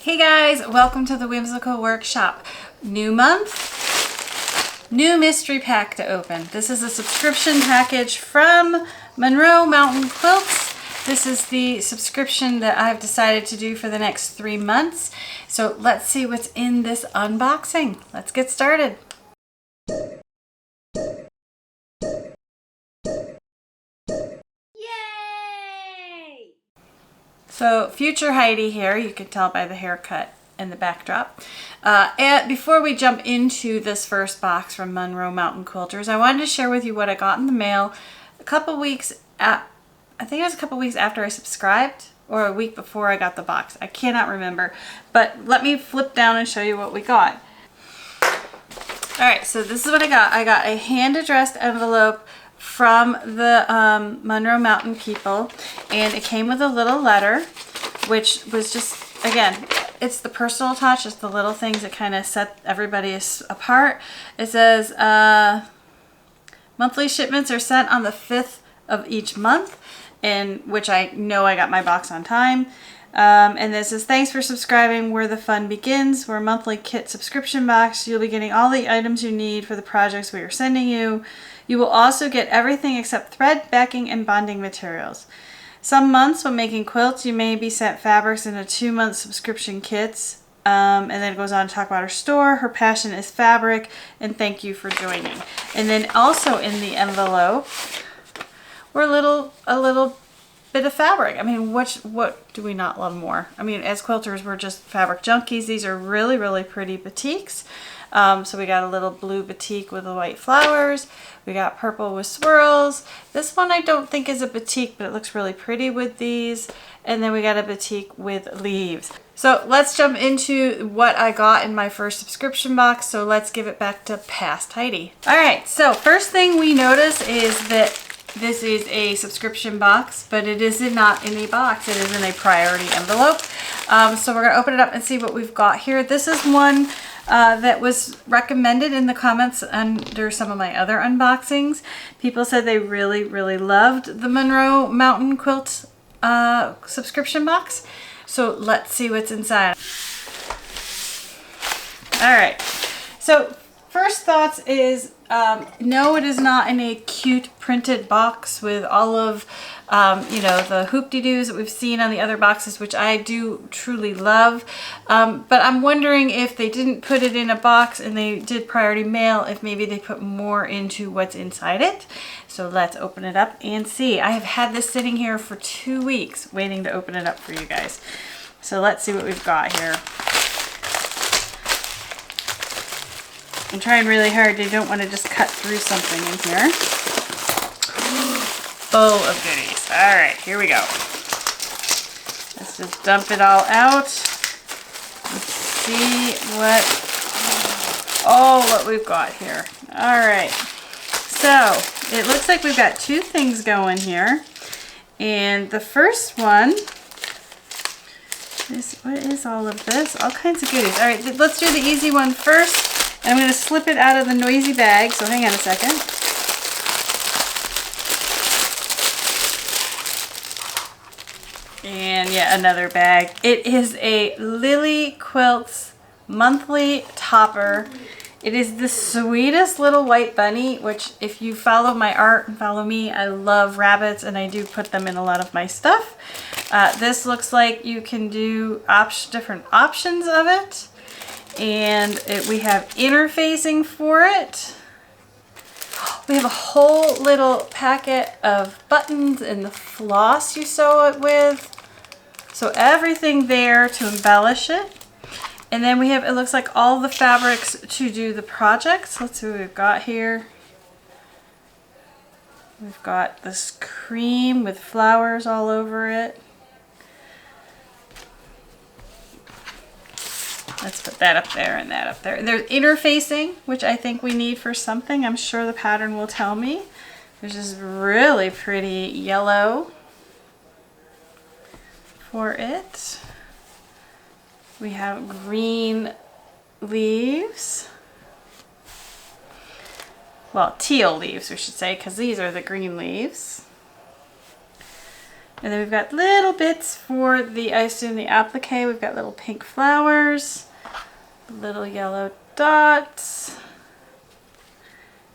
Hey guys, welcome to the Whimsical Workshop. New month, new mystery pack to open. This is a subscription package from Monroe Mountain Quilts. This is the subscription that I've decided to do for the next 3 months. So let's see what's in this unboxing. Let's get started. So future Heidi here, you can tell by the haircut and the backdrop. And before we jump into this first box from Monroe Mountain Quilters, I wanted to share with you what I got in the mail a couple weeks I think it was a couple weeks after I subscribed, or a week before I got the box. I cannot remember, but let me flip down and show you what we got. All right, so this is what I got. I got a hand-addressed envelope from the Monroe Mountain people, and it came with a little letter, which was just, again, it's the personal touch. It's the little things that kind of set everybody apart. It says monthly shipments are sent on the 5th of each month, in which I know I got my box on time. And this is, thanks for subscribing where the fun begins. We're a monthly kit subscription box. You'll be getting all the items you need for the projects we are sending you. You will also get everything except thread, backing, and bonding materials. Some months when making quilts, you may be sent fabrics in a 2-month subscription kits. And then it goes on to talk about her store. Her passion is fabric, and thank you for joining. And then also in the envelope, we're a little bit of fabric. I mean, what do we not love more? I mean, as quilters, we're just fabric junkies. These are really, really pretty batiks. So we got a little blue batik with the white flowers. We got purple with swirls. This one I don't think is a batik, but it looks really pretty with these. And then we got a batik with leaves. So let's jump into what I got in my first subscription box. So let's give it back to past Heidi. All right, so first thing we notice is that this is a subscription box, but it is not in a box. It is in a priority envelope. So we're gonna open it up and see what we've got here. This is one that was recommended in the comments under some of my other unboxings. People said they really, really loved the Monroe Mountain Quilt subscription box. So let's see what's inside. All right, so first thoughts is, no, it is not in a cute printed box with all of, you know, the hoop-de-doos that we've seen on the other boxes, which I do truly love. But I'm wondering if they didn't put it in a box and they did priority mail, if maybe they put more into what's inside it. So let's open it up and see. I have had this sitting here for 2 weeks waiting to open it up for you guys. So let's see what we've got here. I'm trying really hard. I don't want to just cut through something in here. Full of goodies. All right, here we go. Let's just dump it all out. Let's see what we've got here. All right. So it looks like we've got 2 things going here. And the first one is, what is all of this? All kinds of goodies. All right, let's do the easy one first. I'm going to slip it out of the noisy bag, so hang on a second. And yeah, another bag. It is a Lily Quilts monthly topper. It is the sweetest little white bunny, which if you follow my art and follow me, I love rabbits and I do put them in a lot of my stuff. This looks like you can do different options of it. And we have interfacing for it. We have a whole little packet of buttons and the floss you sew it with. So everything there to embellish it. And then we have, it looks like all the fabrics to do the projects. Let's see what we've got here. We've got this cream with flowers all over it. Let's put that up there and that up there. There's interfacing, which I think we need for something. I'm sure the pattern will tell me. There's this really pretty yellow for it. We have green leaves. Well, teal leaves, we should say, because these are the green leaves. And then we've got little bits for the, I assume, the applique. We've got little pink flowers, little yellow dots,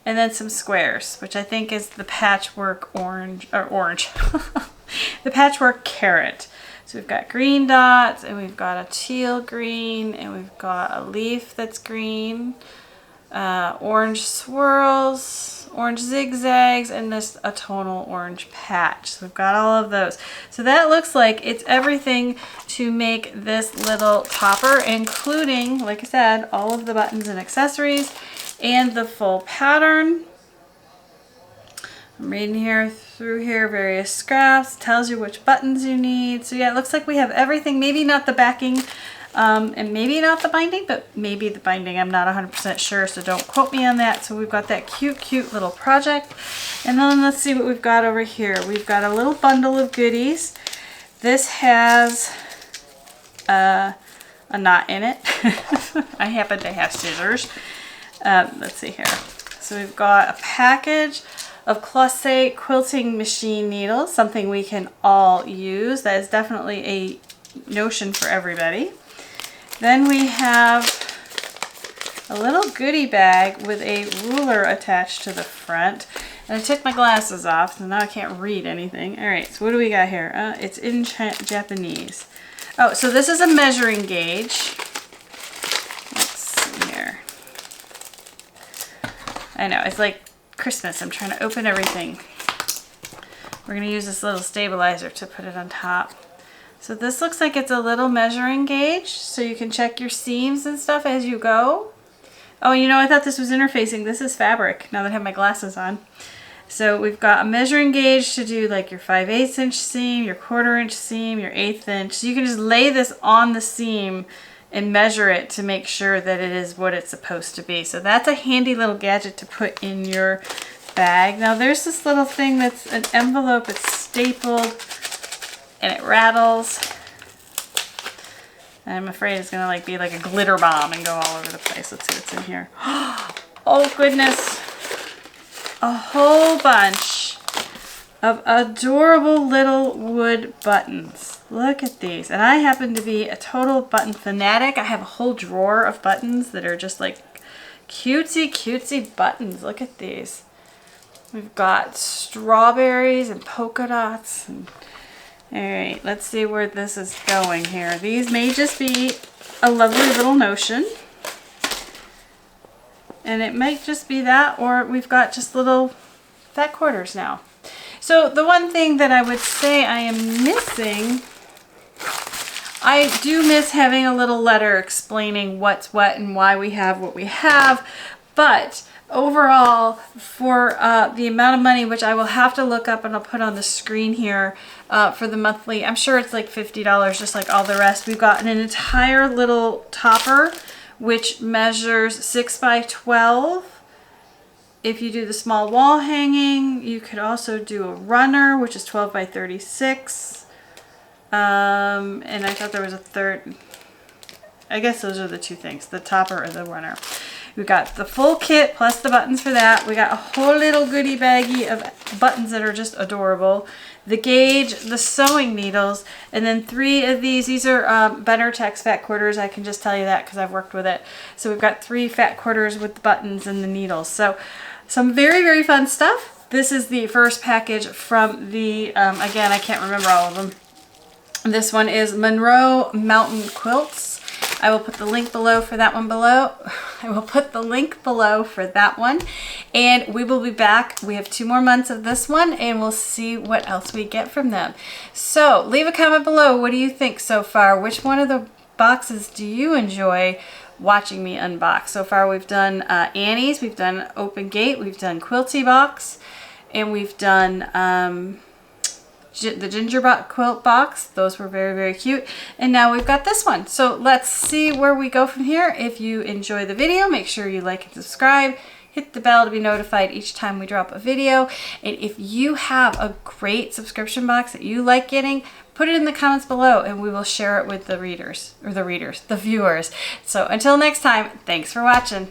and then some squares, which I think is the patchwork orange, the patchwork carrot. So we've got green dots, and we've got a teal green, and we've got a leaf that's green, orange swirls, orange zigzags, and just a tonal orange patch. So we've got all of those. So that looks like it's everything to make this little topper, including, like I said, all of the buttons and accessories and the full pattern. I'm reading here through here, various scraps, tells you which buttons you need. So yeah, it looks like we have everything, maybe not the backing, and maybe not the binding, but maybe the binding. I'm not 100% sure, so don't quote me on that. So we've got that cute little project. And then let's see what we've got over here. We've got a little bundle of goodies. This has a knot in it. I happen to have scissors. Let's see here. So we've got a package of Closet quilting machine needles, something we can all use. That is definitely a notion for everybody. Then we have a little goodie bag with a ruler attached to the front. And I took my glasses off, so now I can't read anything. All right, so what do we got here? It's in Japanese. Oh, so this is a measuring gauge. Let's see here. I know, it's like Christmas. I'm trying to open everything. We're going to use this little stabilizer to put it on top. So this looks like it's a little measuring gauge, so you can check your seams and stuff as you go. Oh, you know, I thought this was interfacing. This is fabric, now that I have my glasses on. So we've got a measuring gauge to do like your 5/8 inch seam, your 1/4 inch seam, your 1/8 inch. So you can just lay this on the seam and measure it to make sure that it is what it's supposed to be. So that's a handy little gadget to put in your bag. Now there's this little thing that's an envelope. It's stapled and it rattles. And I'm afraid it's gonna like be like a glitter bomb and go all over the place. Let's see what's in here. Oh goodness. A whole bunch of adorable little wood buttons. Look at these. And I happen to be a total button fanatic. I have a whole drawer of buttons that are just like cutesy buttons. Look at these. We've got strawberries and polka dots. All right, let's see where this is going here. These may just be a lovely little notion. And it might just be that, or we've got just little fat quarters now. So the one thing that I would say I am missing, I do miss having a little letter explaining what's what and why we have what we have, but overall, for the amount of money, which I will have to look up and I'll put on the screen here for the monthly, I'm sure it's like $50, just like all the rest. We've got an entire little topper, which measures 6 by 12. If you do the small wall hanging, you could also do a runner, which is 12 by 36. And I thought there was a third. I guess those are the two things, the topper or the runner. We've got the full kit plus the buttons for that. We got a whole little goodie baggie of buttons that are just adorable. The gauge, the sewing needles, and then 3 of these. These are Benartex fat quarters. I can just tell you that because I've worked with it. So we've got 3 fat quarters with the buttons and the needles. So some very fun stuff. This is the first package from the, again, I can't remember all of them. This one is Monroe Mountain Quilts. I will put the link below for that one I will put the link below for that one. And we will be back. We have 2 more months of this one and we'll see what else we get from them. So leave a comment below. What do you think so far? Which one of the boxes do you enjoy watching me unbox? So far we've done Annie's, we've done Open Gate, we've done Quilty Box, and we've done the ginger quilt box. Those were very cute. And now we've got this one. So let's see where we go from here. If you enjoy the video, make sure you like and subscribe. Hit the bell to be notified each time we drop a video. And if you have a great subscription box that you like getting, put it in the comments below and we will share it with the viewers. So until next time, thanks for watching.